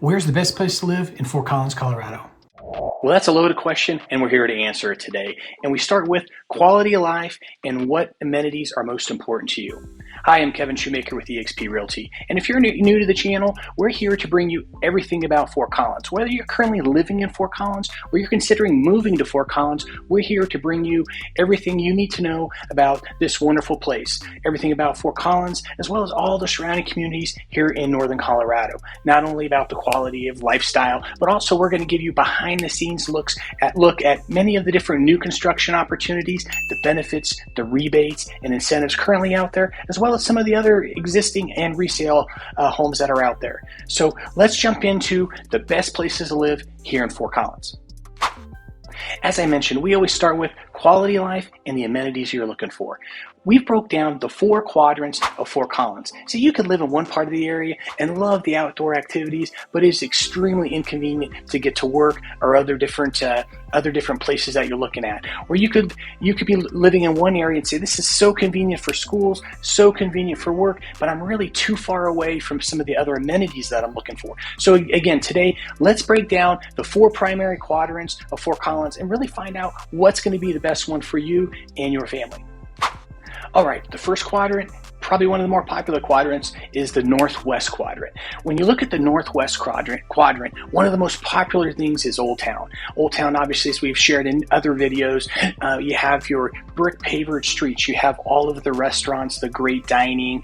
Where's the best place to live in Fort Collins, Colorado? Well, that's a loaded question, and we're here to answer it today. And we start with quality of life and what amenities are most important to you. Hi, I'm Kevin Shoemaker with eXp Realty. And if you're new to the channel, we're here to bring you everything about Fort Collins. Whether you're currently living in Fort Collins or you're considering moving to Fort Collins, we're here to bring you everything you need to know about this wonderful place. Everything about Fort Collins, as well as all the surrounding communities here in Northern Colorado. Not only about the quality of lifestyle, but also we're going to give you behind the scenes look at many of the different new construction opportunities, the benefits, the rebates, and incentives currently out there, as well as some of the other existing and resale homes that are out there. So let's jump into the best places to live here in Fort Collins. As I mentioned, we always start with quality of life and the amenities you're looking for. We've broke down the 4 quadrants of Fort Collins. So you could live in one part of the area and love the outdoor activities, but it's extremely inconvenient to get to work or other different places that you're looking at. Or you could be living in one area and say, this is so convenient for schools, so convenient for work, but I'm really too far away from some of the other amenities that I'm looking for. So again, today, let's break down the 4 primary quadrants of Fort Collins and really find out what's going to be the best one for you and your family. All right, the first quadrant, probably one of the more popular quadrants, is the Northwest Quadrant. When you look at the Northwest Quadrant, one of the most popular things is Old Town. Old Town, obviously, as we've shared in other videos, you have your brick pavered streets, you have all of the restaurants, the great dining,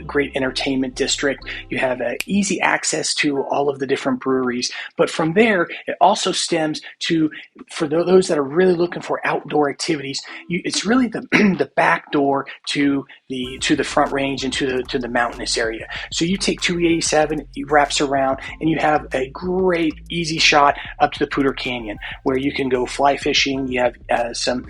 great entertainment district, you have easy access to all of the different breweries. But from there, it also stems to, for those that are really looking for outdoor activities, it's really the back door to the front range and to the mountainous area. So you take 287, it wraps around, and you have a great easy shot up to the Poudre Canyon, where you can go fly fishing. You have some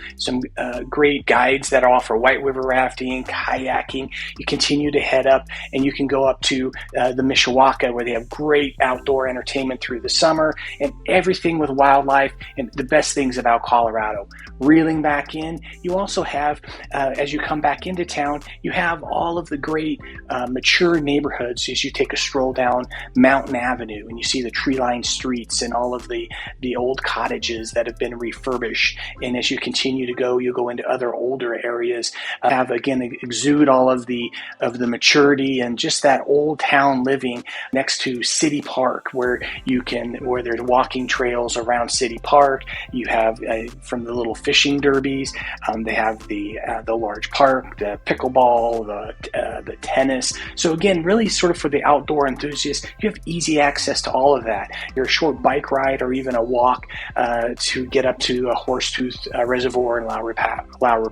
great guides that offer white river rafting, kayaking. You continue to head up, and you can go up to the Mishawaka, where they have great outdoor entertainment through the summer and everything with wildlife and the best things about Colorado. Reeling back in, you also have, as you come back into town, you have all of the great mature neighborhoods as you take a stroll down Mountain Avenue and you see the tree-lined streets and all of the old cottages that have been refurbished. And as you continue to go, you go into other older areas, have again exude all of the maturity and just that old town living next to City Park, where there's walking trails around City Park. You have from the little fishing derbies, they have the large park, the pickleball, the tennis. So again, really sort of for the outdoor enthusiast, you have easy access to all of that. Your short bike ride or even a walk to get up to a Horsetooth Reservoir in Lowry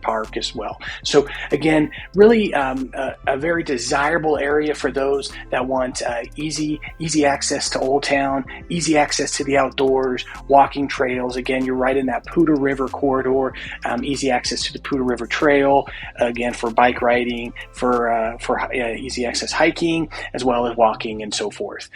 Park as well. So again, really a very desirable area for those that want easy access to Old Town, easy access to the outdoors, walking trails. Again, you're right in that Poudre River corridor, easy access to the Poudre River Trail, again for bike riding, for easy access hiking, as well as walking and so forth.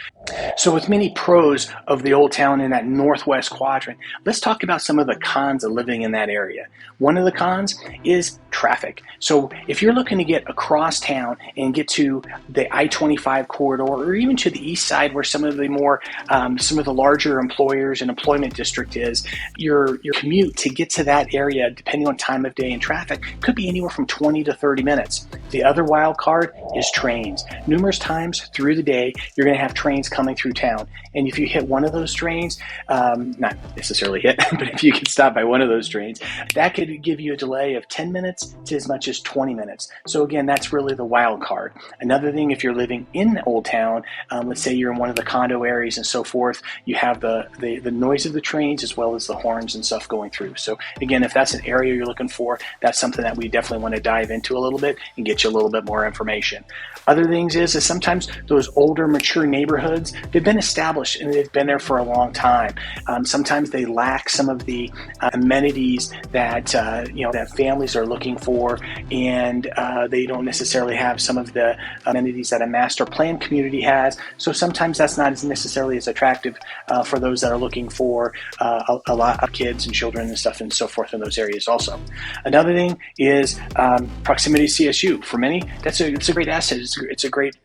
So with many pros of the Old Town in that Northwest Quadrant, let's talk about some of the cons of living in that area. One of the cons is traffic. So if you're looking to get across town and get to the I-25 corridor or even to the east side where some of the larger employers and employment district is, your commute to get to that area, depending on time of day and traffic, could be anywhere from 20 to 30 minutes. The other wild card is trains. Numerous times through the day, you're going to have trains coming through town. And if you hit one of those trains, not necessarily hit, but if you can stop by one of those trains, that could give you a delay of 10 minutes to as much as 20 minutes. So again, that's really the wild card. Another thing, if you're living in Old Town, let's say you're in one of the condo areas and so forth, you have the noise of the trains as well as the horns and stuff going through. So again, if that's an area you're looking for, that's something that we definitely want to dive into a little bit and get you a little bit more information. Other things is sometimes those older, mature neighborhoods, they've been established and they've been there for a long time. Sometimes they lack some of the amenities that that families are looking looking for, and they don't necessarily have some of the amenities that a master plan community has. So sometimes that's not as necessarily as attractive for those that are looking for a lot of kids and children and stuff and so forth in those areas also. Another thing is proximity to CSU. For many, it's a great asset. It's a great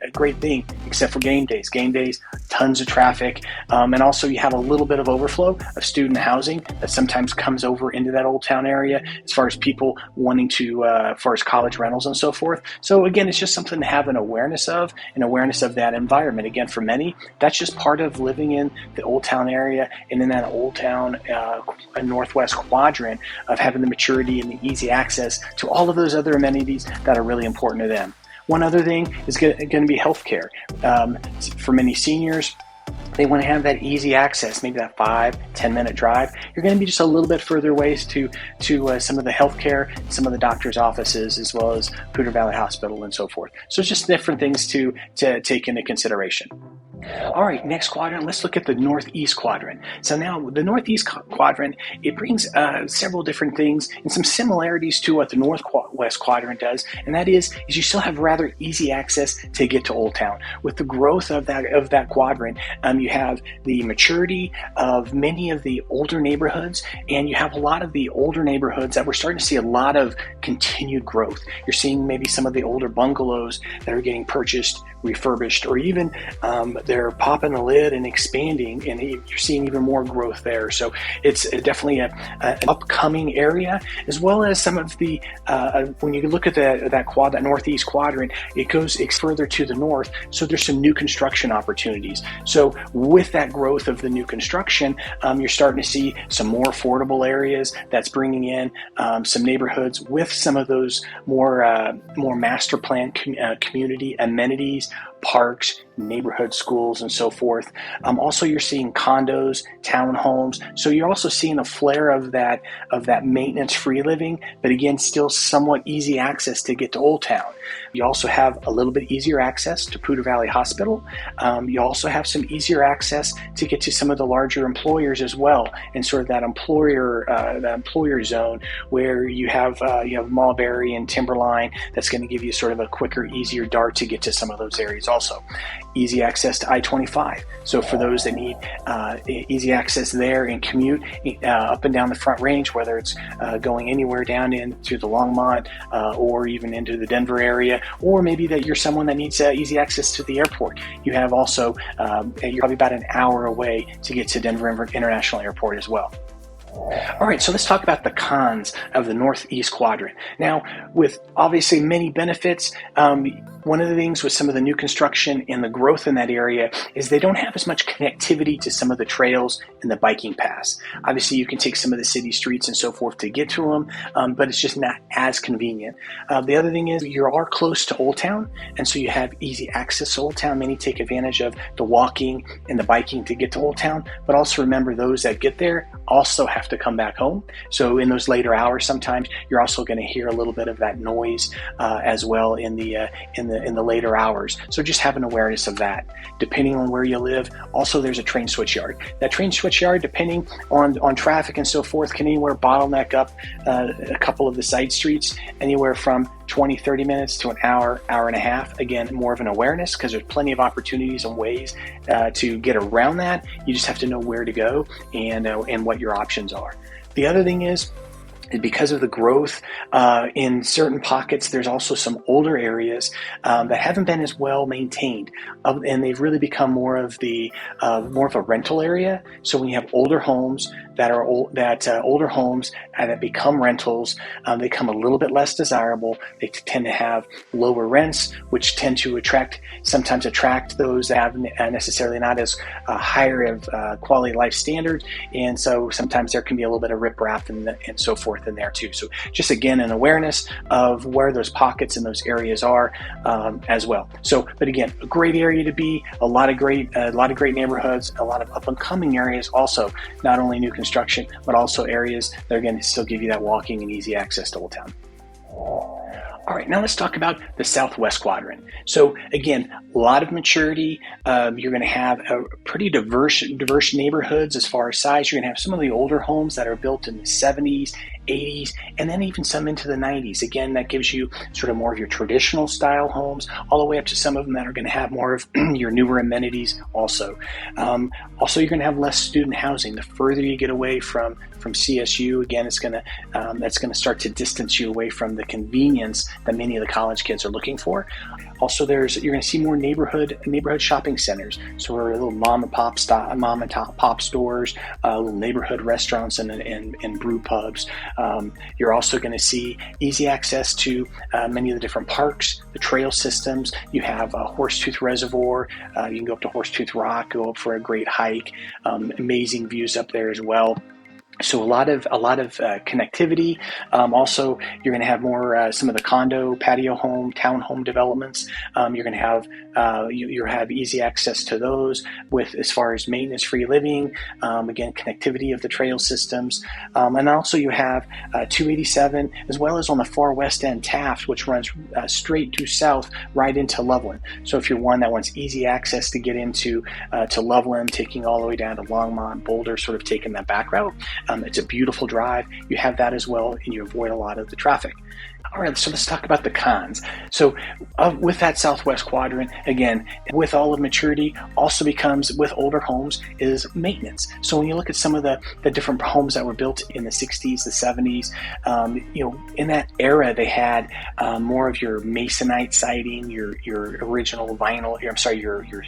thing, except for game days. Game days, tons of traffic, and also you have a little bit of overflow of student housing that sometimes comes over into that Old Town area as far as people wanting to, as far as college rentals and so forth. So again, it's just something to have an awareness of that environment. Again, for many, that's just part of living in the Old Town area and in that Old Town Northwest quadrant of having the maturity and the easy access to all of those other amenities that are really important to them. One other thing is going to be healthcare. For many seniors, they want to have that easy access, maybe that 5-10 minute drive. You're going to be just a little bit further ways to some of the healthcare, some of the doctor's offices, as well as Poudre Valley Hospital and so forth. So it's just different things to take into consideration. All right, next quadrant, let's look at the Northeast quadrant. So now the Northeast quadrant, it brings several different things and some similarities to what the Northwest quadrant does, and that is you still have rather easy access to get to Old Town. With the growth of that quadrant, you have the maturity of many of the older neighborhoods, and you have a lot of the older neighborhoods that we're starting to see a lot of continued growth. You're seeing maybe some of the older bungalows that are getting purchased, refurbished, or even they're popping the lid and expanding, and you're seeing even more growth there. So it's definitely an upcoming area, as well as some of the when you look at that Northeast quadrant, it goes further to the north. So there's some new construction opportunities. So with that growth of the new construction, you're starting to see some more affordable areas that's bringing in some neighborhoods with some of those more master plan community amenities, parks, neighborhood schools, and so forth. Also, you're seeing condos, townhomes. So you're also seeing a flare of that maintenance-free living, but again, still somewhat easy access to get to Old Town. You also have a little bit easier access to Poudre Valley Hospital. You also have some easier access to get to some of the larger employers as well, and sort of that employer zone where you have Mulberry and Timberline. That's going to give you sort of a quicker, easier dart to get to some of those areas. Also, easy access to I-25. So for those that need easy access there and commute up and down the Front Range, whether it's going anywhere down into the Longmont or even into the Denver area, or maybe that you're someone that needs easy access to the airport. You have also, you're probably about an hour away to get to Denver International Airport as well. All right, so let's talk about the cons of the Northeast quadrant. Now, with obviously many benefits, one of the things with some of the new construction and the growth in that area is they don't have as much connectivity to some of the trails and the biking paths. Obviously, you can take some of the city streets and so forth to get to them, but it's just not as convenient. The other thing is you are close to Old Town, and so you have easy access to Old Town. Many take advantage of the walking and the biking to get to Old Town, but also remember those that get there also have to come back home. So in those later hours, sometimes you're also going to hear a little bit of that noise as well in the later hours. So just have an awareness of that. Depending on where you live, also there's a train switch yard. That train switch yard, depending on traffic and so forth, can anywhere bottleneck up a couple of the side streets, anywhere from 20-30 minutes to an hour and a half. Again, more of an awareness, because there's plenty of opportunities and ways to get around that. You just have to know where to go and what your options are. The other thing is, because of the growth in certain pockets, there's also some older areas that haven't been as well maintained, and they've really become more of a rental area. So when you have older homes that become rentals, they become a little bit less desirable. They tend to have lower rents, which tend to sometimes attract those that have necessarily not as higher of quality life standards, and so sometimes there can be a little bit of riprap and so forth in there too. So just again, an awareness of where those pockets and those areas are as well. So, but again, a great area to be, a lot of great neighborhoods, a lot of up and coming areas also, not only new construction, but also areas that are going to still give you that walking and easy access to Old Town. All right, now let's talk about the Southwest quadrant. So again, a lot of maturity. You're going to have a pretty diverse neighborhoods as far as size. You're going to have some of the older homes that are built in the 70s, 80s, and then even some into the 90s. Again, that gives you sort of more of your traditional style homes, all the way up to some of them that are going to have more of your newer amenities also. Also, you're going to have less student housing. The further you get away from CSU, again, that's going to start to distance you away from the convenience that many of the college kids are looking for. Also, you're going to see more neighborhood shopping centers. So we're little mom and pop stores, little neighborhood restaurants and brew pubs. You're also going to see easy access to many of the different parks, the trail systems. You have a Horsetooth Reservoir. You can go up to Horsetooth Rock, go up for a great hike. Amazing views up there as well. So a lot of connectivity. Also, you're going to have more some of the condo, patio home, townhome developments. You're going to have you have easy access to those with as far as maintenance-free living. Again, connectivity of the trail systems, and also you have 287 as well as on the far west end Taft, which runs straight due south right into Loveland. So if you're one that wants easy access to get into to Loveland, taking all the way down to Longmont, Boulder, sort of taking that back route. It's a beautiful drive. You have that as well, and you avoid a lot of the traffic. All right, so let's talk about the cons. So with that southwest quadrant, again, with all of maturity, also becomes with older homes is maintenance. So when you look at some of the different homes that were built in the 60s, the 70s, in that era, they had more of your masonite siding, your original vinyl,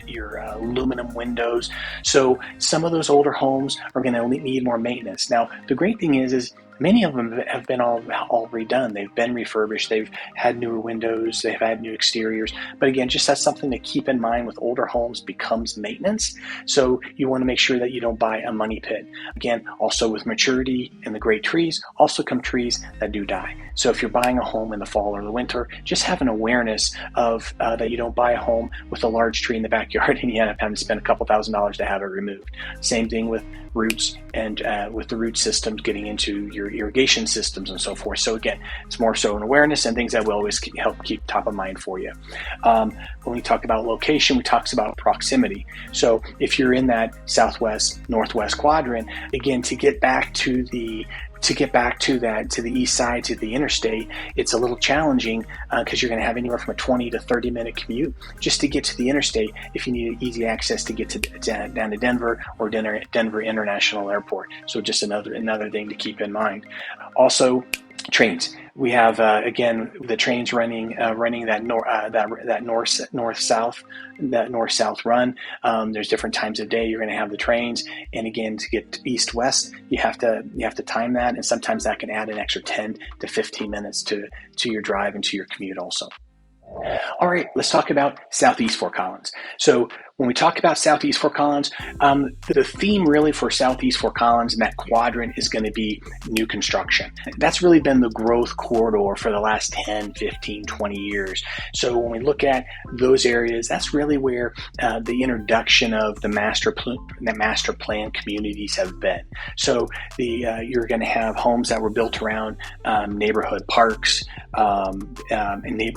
your aluminum windows. So some of those older homes are going to need more maintenance. Now, the great thing is many of them have been all redone. They've been refurbished. They've had newer windows. They've had new exteriors. But again, just that's something to keep in mind with older homes becomes maintenance. So you want to make sure that you don't buy a money pit. Again, also with maturity and the great trees, also come trees that do die. So if you're buying a home in the fall or the winter, just have an awareness of that you don't buy a home with a large tree in the backyard and you end up having to spend a couple $1,000s to have it removed. Same thing with roots and with the root systems getting into your irrigation systems and so forth. So again, it's more so an awareness and things that will always help keep top of mind for you. When we talk about location, we talk about proximity. So if you're in that southwest, northwest quadrant, again, to get back to the east side, to the interstate, it's a little challenging because you're going to have anywhere from a 20 to 30 minute commute just to get to the interstate if you need easy access to get down to Denver or Denver International Airport. So just another thing to keep in mind. Also, trains. We have again the trains running that north-south run. There's different times of day you're going to have the trains, and again to get east-west, you have to time that, and sometimes that can add an extra 10 to 15 minutes to your drive and to your commute also. All right, let's talk about Southeast Fort Collins. So when we talk about Southeast Fort Collins, the theme really for Southeast Fort Collins and that quadrant is going to be new construction. That's really been the growth corridor for the last 10, 15, 20 years. So when we look at those areas, that's really where the introduction of the master plan communities have been. So you're going to have homes that were built around neighborhood parks, and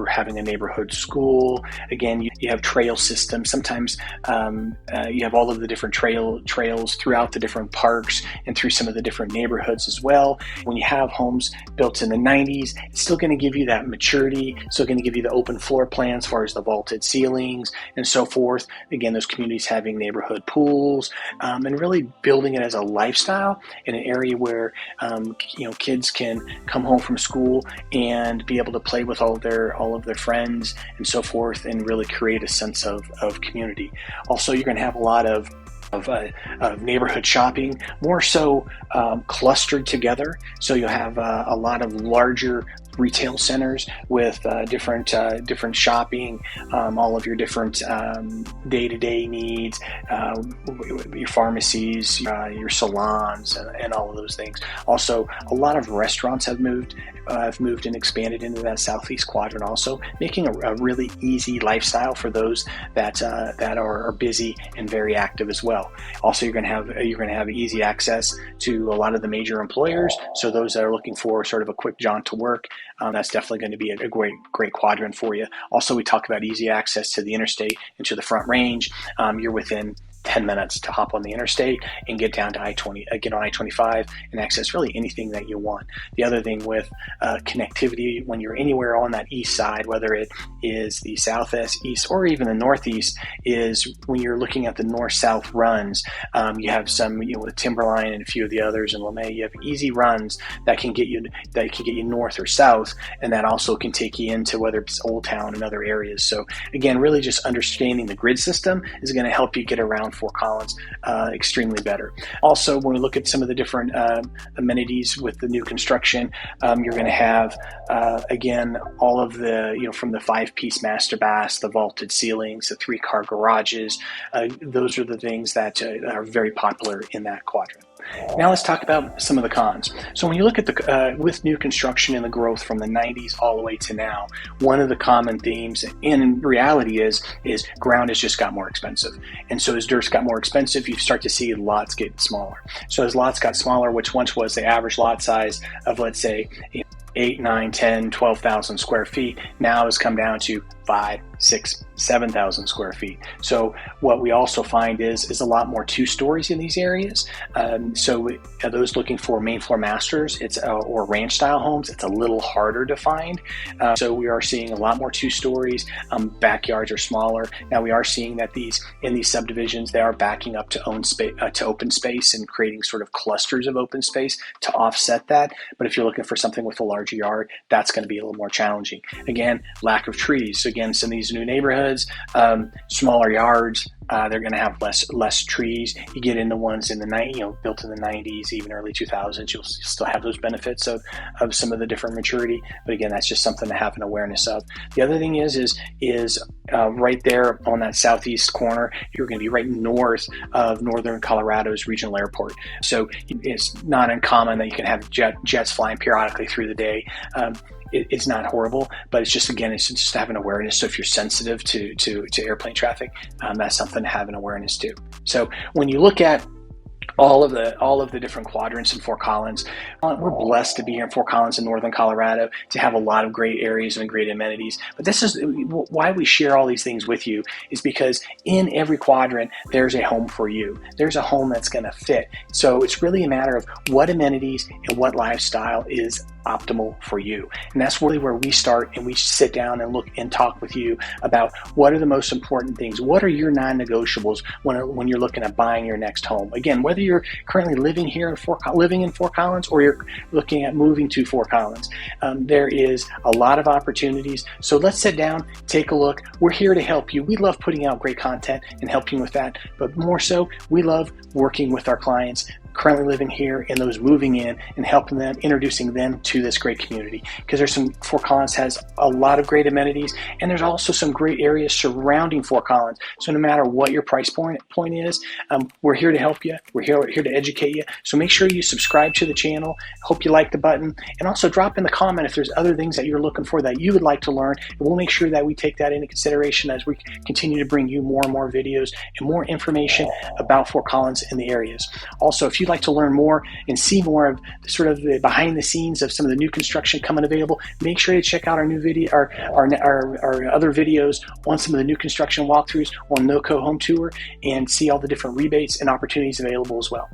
having a neighborhood school. Again, you have trail systems. Sometimes you have all of the different trails throughout the different parks and through some of the different neighborhoods as well. When you have homes built in the 90s, it's still going to give you that maturity, still going to give you the open floor plans as far as the vaulted ceilings and so forth. Again, those communities having neighborhood pools, and really building it as a lifestyle in an area where kids can come home from school and be able to play with all of their friends and so forth, and really create a sense of community. Also, you're going to have a lot of neighborhood shopping, more so clustered together. So you'll have a lot of larger retail centers with different shopping, all of your different day-to-day needs, your pharmacies, your salons, and all of those things. Also, a lot of restaurants have moved and expanded into that southeast quadrant, also making a really easy lifestyle for those that are busy and very active as well. Also, you're going to have easy access to a lot of the major employers. So those that are looking for sort of a quick jaunt to work, that's definitely going to be a great quadrant for you. Also, we talk about easy access to the interstate and to the Front Range. You're within 10 minutes to hop on the interstate and get down to get on I-25 and access really anything that you want. The other thing with connectivity, when you're anywhere on that east side, whether it is the southeast, east, or even the northeast, is when you're looking at the north-south runs, you have some, with Timberline and a few of the others in LeMay, you have easy runs that can get you north or south, and that also can take you into whether it's Old Town and other areas. So again, really just understanding the grid system is going to help you get around Fort Collins extremely better. Also, when we look at some of the different amenities with the new construction, you're going to have again all of the from the 5-piece master baths, the vaulted ceilings, the 3-car garages. Those are the things that are very popular in that quadrant. Now let's talk about some of the cons. So when you look at the with new construction and the growth from the 90s all the way to now, one of the common themes in reality is ground has just got more expensive. And so as dirt got more expensive, you start to see lots get smaller. So as lots got smaller, which once was the average lot size of, let's say, 8, 9, 10, 12,000 square feet, now has come down to 5, 6, 7,000 square feet. So what we also find is a lot more 2 stories in these areas. So those looking for main floor masters, or ranch style homes, it's a little harder to find. So we are seeing a lot more 2 stories. Backyards are smaller. Now we are seeing that in these subdivisions, they are backing up to open space and creating sort of clusters of open space to offset that. But if you're looking for something with a larger yard, that's going to be a little more challenging. Again, lack of trees. So again, some of these new neighborhoods, smaller yards, they're going to have less trees. You get into ones in the built in the 90s, even early 2000s, you'll still have those benefits of some of the different maturity. But again, that's just something to have an awareness of. The other thing is right there on that southeast corner, you're going to be right north of Northern Colorado's regional airport. So it's not uncommon that you can have jets flying periodically through the day. It's not horrible, but it's just to have an awareness. So if you're sensitive to airplane traffic, that's something to have an awareness to. So when you look at all of the different quadrants in Fort Collins, we're blessed to be here in Fort Collins in Northern Colorado, to have a lot of great areas and great amenities. But this is why we share all these things with you, is because in every quadrant, there's a home for you. There's a home that's going to fit. So it's really a matter of what amenities and what lifestyle is optimal for you. And that's really where we start, and we sit down and look and talk with you about what are the most important things. What are your non-negotiables when you're looking at buying your next home? Again, whether you're currently living here in Fort Collins, or you're looking at moving to Fort Collins, there is a lot of opportunities. So let's sit down, take a look. We're here to help you. We love putting out great content and helping with that, but more so, we love working with our clients currently living here and those moving in, and helping them, introducing them to this great community. Because Fort Collins has a lot of great amenities, and there's also some great areas surrounding Fort Collins. So no matter what your price point is, we're here to help you. We're here to educate you. So make sure you subscribe to the channel. Hope you like the button, and also drop in the comment if there's other things that you're looking for that you would like to learn, and we'll make sure that we take that into consideration as we continue to bring you more and more videos and more information about Fort Collins and the areas. Also, if you'd like to learn more and see more of the behind the scenes of some of the new construction coming available, make sure to check out our new video, our other videos on some of the new construction walkthroughs on NoCo Home Tour, and see all the different rebates and opportunities available as well.